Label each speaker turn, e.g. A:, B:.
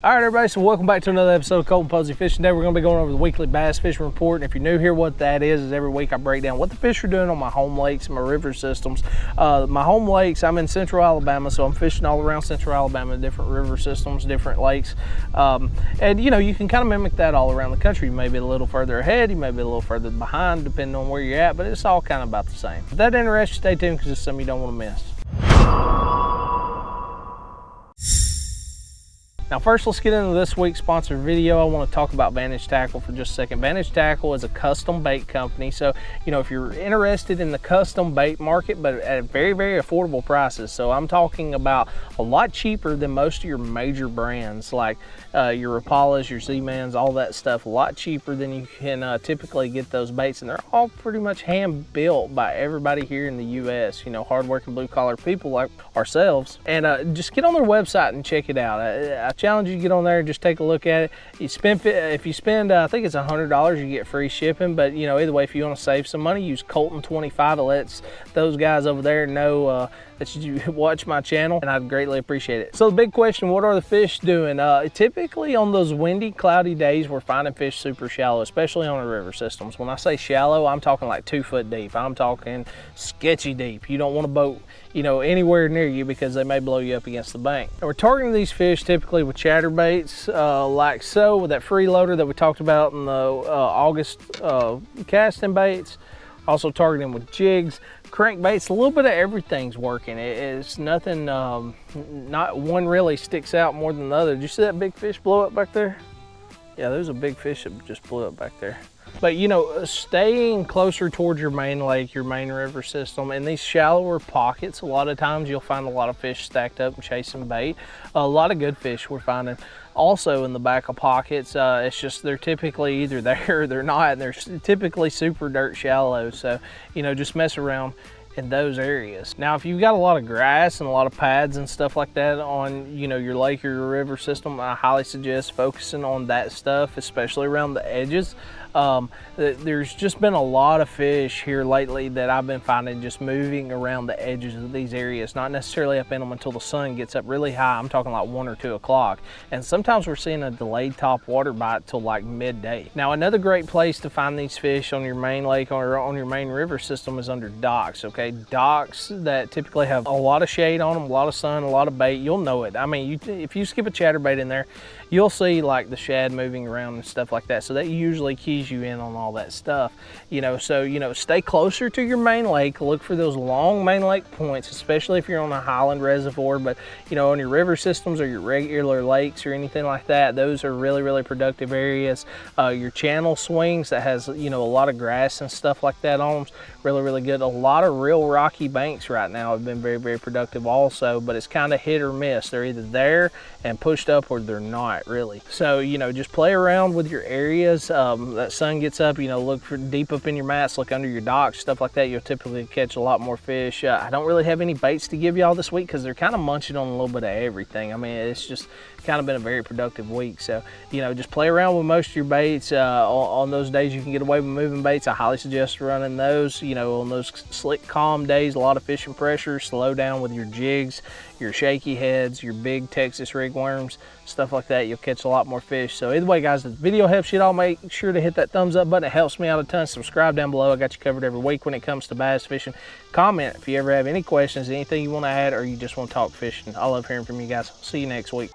A: All right, everybody, so welcome back to another episode of Colton Posey Fishing. Today we're going to be going over the weekly bass fishing report. And if you're new here, what that is every week I break down what the fish are doing on my home lakes and my river systems. My home lakes, I'm in central Alabama, so I'm fishing all around central Alabama, different river systems, different lakes. And you know, you can kind of mimic that all around the country. You may be a little further ahead, you may be a little further behind, depending on where you're at, but it's all kind of about the same. If that interests you, stay tuned because it's something you don't want to miss. Now first, let's get into this week's sponsored video. I want to talk about Vantage Tackle for just a second. Vantage Tackle is a custom bait company. So, you know, if you're interested in the custom bait market, but at very, very affordable prices. So I'm talking about a lot cheaper than most of your major brands, like your Rapalas, your Z-Mans, all that stuff. A lot cheaper than you can typically get those baits. And they're all pretty much hand built by everybody here in the US, you know, hardworking blue collar people like ourselves. And just get on their website and check it out. I challenge you to get on there and just take a look at it. If you spend I think it's $100, you get free shipping, but you know, either way, if you want to save some money, use Colton 25. It lets those guys over there know that you watch my channel, and I'd greatly appreciate it. So the big question, what are the fish doing? Typically on those windy, cloudy days, we're finding fish super shallow, especially on the river systems. When I say shallow, I'm talking like 2 foot deep. I'm talking sketchy deep. You don't want a boat, you know, anywhere near you because they may blow you up against the bank. And we're targeting these fish typically with chatterbaits, like so, with that freeloader that we talked about in the August casting baits. Also targeting with jigs, crankbaits, a little bit of everything's working. It's nothing, not one really sticks out more than the other. Did you see that big fish blow up back there? Yeah, there's a big fish that just blew up back there. But you know, staying closer towards your main lake, your main river system, in these shallower pockets, a lot of times you'll find a lot of fish stacked up and chasing bait. A lot of good fish we're finding also in the back of pockets. It's just they're typically either there or they're not, and they're typically super dirt shallow. So, you know, just mess around in those areas. Now, if you've got a lot of grass and a lot of pads and stuff like that on, you know, your lake or your river system, I highly suggest focusing on that stuff, especially around the edges. There's just been a lot of fish here lately that I've been finding just moving around the edges of these areas, not necessarily up in them until the sun gets up really high. I'm talking like 1 or 2 o'clock. And sometimes we're seeing a delayed top water bite till like midday. Now, another great place to find these fish on your main lake or on your main river system is under docks, okay? Docks that typically have a lot of shade on them, a lot of sun, a lot of bait. You'll know it. I mean, if you skip a chatterbait in there, you'll see like the shad moving around and stuff like that. So that usually keys you in on all that stuff, you know. So, you know, stay closer to your main lake. Look for those long main lake points, especially if you're on a highland reservoir. But, you know, on your river systems or your regular lakes or anything like that, those are really, really productive areas. Your channel swings that has, you know, a lot of grass and stuff like that on them, really, really good. A lot of real rocky banks right now have been very, very productive also, but it's kind of hit or miss. They're either there and pushed up or they're not really. So, you know, just play around with your areas. That sun gets up, you know, look for deep up in your mats, look under your docks, stuff like that. You'll typically catch a lot more fish. I don't really have any baits to give y'all this week because they're kind of munching on a little bit of everything. I mean, it's just kind of been a very productive week. So, you know, just play around with most of your baits. On those days you can get away with moving baits, I highly suggest running those. You know, on those slick, calm days, a lot of fishing pressure, slow down with your jigs, your shaky heads, your big Texas rig worms, stuff like that. You'll catch a lot more fish. So either way, guys, if the video helps you at all, make sure to hit that thumbs up button. It helps me out a ton. Subscribe down below. I got you covered every week when it comes to bass fishing. Comment if you ever have any questions, anything you want to add, or you just want to talk fishing. I love hearing from you guys. See you next week.